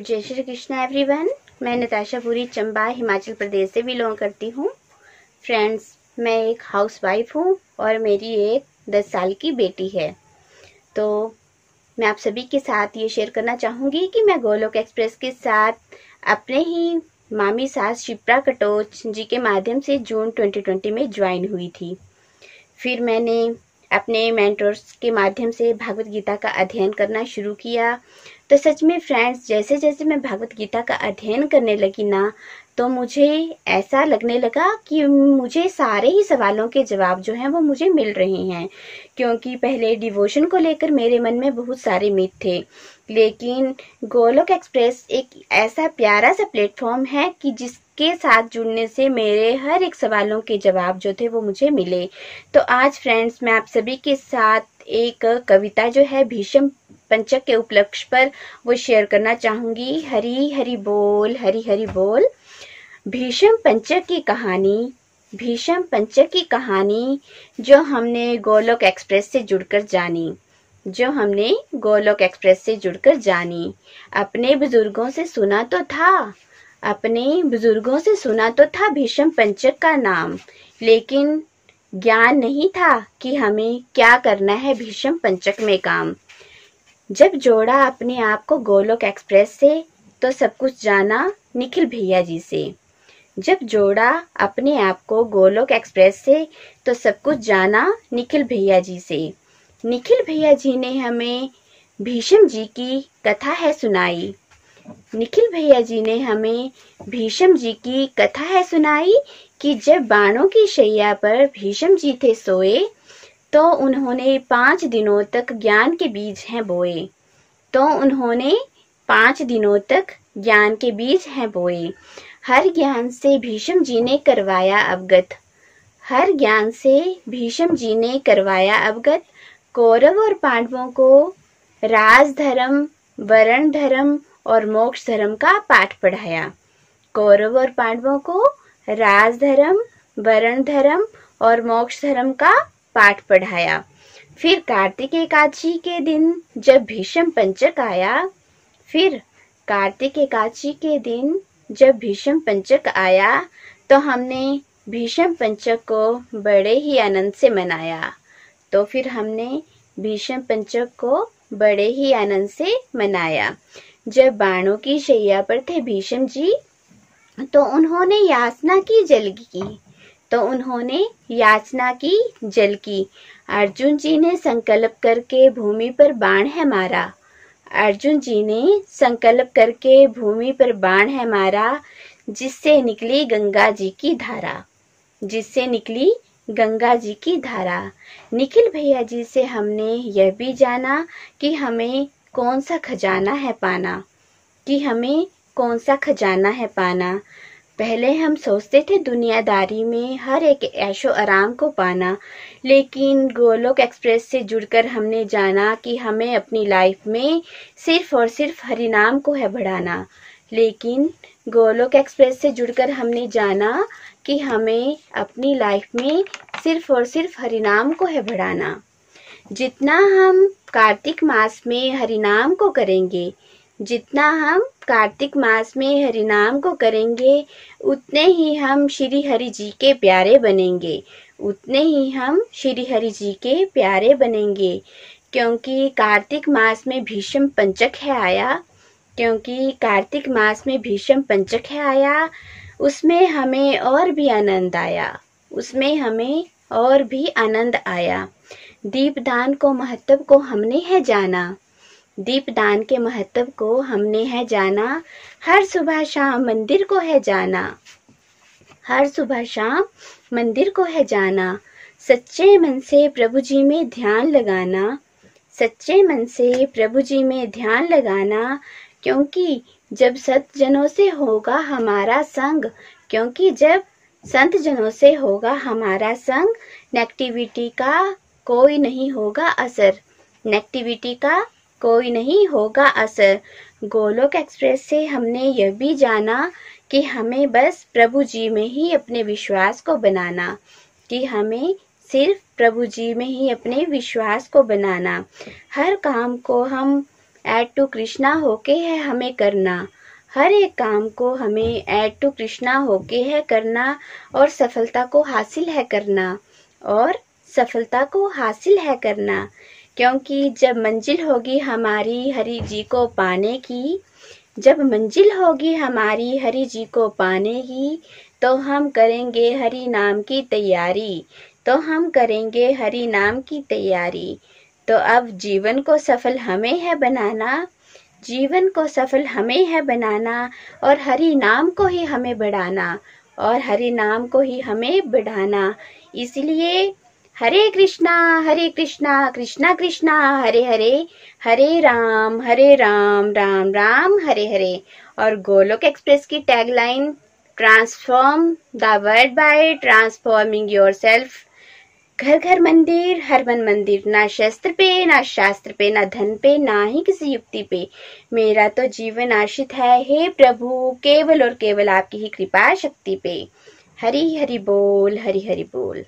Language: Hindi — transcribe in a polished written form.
जय श्री कृष्णा एवरीवन। मैं नताशा पुरी चंबा हिमाचल प्रदेश से बिलोंग करती हूँ। फ्रेंड्स, मैं एक हाउसवाइफ हूँ और मेरी एक 10 साल की बेटी है। तो मैं आप सभी के साथ ये शेयर करना चाहूँगी कि मैं गोलोक एक्सप्रेस के साथ अपने ही मामी सास शिप्रा कटोच जी के माध्यम से जून 2020 में ज्वाइन हुई थी। फिर मैंने अपने मेंटर्स के माध्यम से भागवत गीता का अध्ययन करना शुरू किया। तो सच में फ्रेंड्स, जैसे जैसे मैं भागवत गीता का अध्ययन करने लगी ना, तो मुझे ऐसा लगने लगा कि मुझे सारे ही सवालों के जवाब जो हैं वो मुझे मिल रहे हैं। क्योंकि पहले डिवोशन को लेकर मेरे मन में बहुत सारे मिथ थे, लेकिन गोलोक एक्सप्रेस एक ऐसा प्यारा सा प्लेटफॉर्म है कि जिसके साथ जुड़ने से मेरे हर एक सवालों के जवाब जो थे वो मुझे मिले। तो आज फ्रेंड्स, मैं आप सभी के साथ एक कविता जो है भीष्म पंचक के उपलक्ष्य पर वो शेयर करना चाहूंगी। हरि हरि बोल, हरि हरि बोल। भीष्म पंचक की कहानी, भीष्म पंचक की कहानी जो हमने गोलोक एक्सप्रेस से जुड़कर जानी, जो हमने गोलोक एक्सप्रेस से जुड़कर जानी। अपने बुजुर्गों से सुना तो था, अपने बुजुर्गों से सुना तो था भीष्म पंचक का नाम, लेकिन ज्ञान नहीं था कि हमें क्या करना है भीष्म पंचक में काम। जब जोड़ा अपने आप को गोलोक एक्सप्रेस से, तो सब कुछ जाना निखिल भैया जी से। जब जोड़ा अपने आप को गोलोक एक्सप्रेस से, तो सब कुछ जाना निखिल भैया जी से। निखिल भैया जी ने हमें भीष्म जी की कथा है सुनाई। निखिल भैया जी ने हमें भीष्म जी की कथा है सुनाई कि जब बाणों की शैया पर भीष्म जी थे सोए, तो उन्होंने 5 दिनों तक ज्ञान के बीज हैं बोए। तो उन्होंने 5 दिनों तक ज्ञान के बीज हैं बोए। हर ज्ञान से भीष्म जी ने करवाया अवगत, हर ज्ञान से भीष्म जी ने करवाया अवगत। कौरव और पांडवों को राज धर्म, वर्ण धर्म और मोक्ष धर्म का पाठ पढ़ाया। कौरव और पांडवों को राज धर्म, वर्ण धर्म और मोक्ष धर्म का पाठ पढ़ाया। फिर कार्तिक एकादशी के दिन जब भीष्म पंचक आया, फिर कार्तिक एकादशी के दिन जब भीष्म पंचक आया, तो हमने भीष्म पंचक को बड़े ही आनंद से मनाया। तो फिर हमने भीष्म पंचक को बड़े ही आनंद से मनाया। जब बाणों की शैया पर थे भीष्म जी, तो उन्होंने याचना की जल की, तो उन्होंने याचना की जल की। अर्जुन जी ने संकल्प करके भूमि पर बाण है मारा, अर्जुन जी ने संकल्प करके भूमि पर बाण है मारा, जिससे निकली गंगा जी की धारा, जिससे निकली गंगा जी की धारा। निखिल भैया जी से हमने यह भी जाना कि हमें कौन सा खजाना है पाना, कि हमें कौन सा खजाना है पाना। पहले हम सोचते थे दुनियादारी में हर एक ऐशो आराम को पाना, लेकिन गोलोक एक्सप्रेस से जुड़कर हमने जाना कि हमें अपनी लाइफ में सिर्फ और सिर्फ हरिनाम को है बढ़ाना। लेकिन गोलोक एक्सप्रेस से जुड़कर हमने जाना कि हमें अपनी लाइफ में सिर्फ और सिर्फ हरिनाम को है बढ़ाना। जितना हम कार्तिक मास में हरिनाम को करेंगे, जितना हम कार्तिक मास में हरिनाम को करेंगे, उतने ही हम श्री हरि जी के प्यारे बनेंगे, उतने ही हम श्री हरि जी के प्यारे बनेंगे। क्योंकि कार्तिक मास में भीष्म पंचक है आया, क्योंकि कार्तिक मास में भीष्म पंचक है आया, उसमें हमें और भी आनंद आया, उसमें हमें और भी आनंद आया। दीपदान को महत्व को हमने है जाना, दीपदान के महत्व को हमने है जाना। हर सुबह शाम मंदिर को है जाना, हर सुबह शाम मंदिर को है जाना। सच्चे मन से प्रभु जी में ध्यान लगाना, सच्चे मन से प्रभु जी में ध्यान लगाना। क्योंकि जब संत जनों से होगा हमारा संग, क्योंकि जब संत जनों से होगा हमारा संग, नेगेटिविटी का कोई नहीं होगा असर, नेगेटिविटी का कोई नहीं होगा असर। गोलोक एक्सप्रेस से हमने यह भी जाना कि हमें बस प्रभु जी में ही अपने विश्वास को बनाना, कि हमें सिर्फ प्रभु जी में ही अपने विश्वास को बनाना। हर काम को हम ऐड टू कृष्णा होके है हमें करना। हर एक काम को हमें ऐड टू कृष्णा होके है करना और सफलता को हासिल है करना और सफलता को हासिल है करना। क्योंकि जब मंजिल होगी हमारी हरि जी को पाने की, जब मंजिल होगी हमारी हरि जी को पाने की, तो हम करेंगे हरि नाम की तैयारी, तो हम करेंगे हरि नाम की तैयारी। तो अब जीवन को सफल हमें है बनाना, जीवन को सफल हमें है बनाना और हरि नाम को ही हमें बढ़ाना और हरि नाम को ही हमें बढ़ाना। इसलिए हरे कृष्णा कृष्णा कृष्णा हरे हरे, हरे राम राम राम हरे हरे। और गोलोक एक्सप्रेस की tagline, transform the world by transforming yourself. घर घर मंदिर, हर मन मंदिर, ना शस्त्र पे ना शास्त्र पे, ना धन पे ना ही किसी युक्ति पे, मेरा तो जीवन आश्रित है हे प्रभु केवल और केवल आपकी ही कृपा शक्ति पे। हरि हरि बोल, हरि हरि बोल।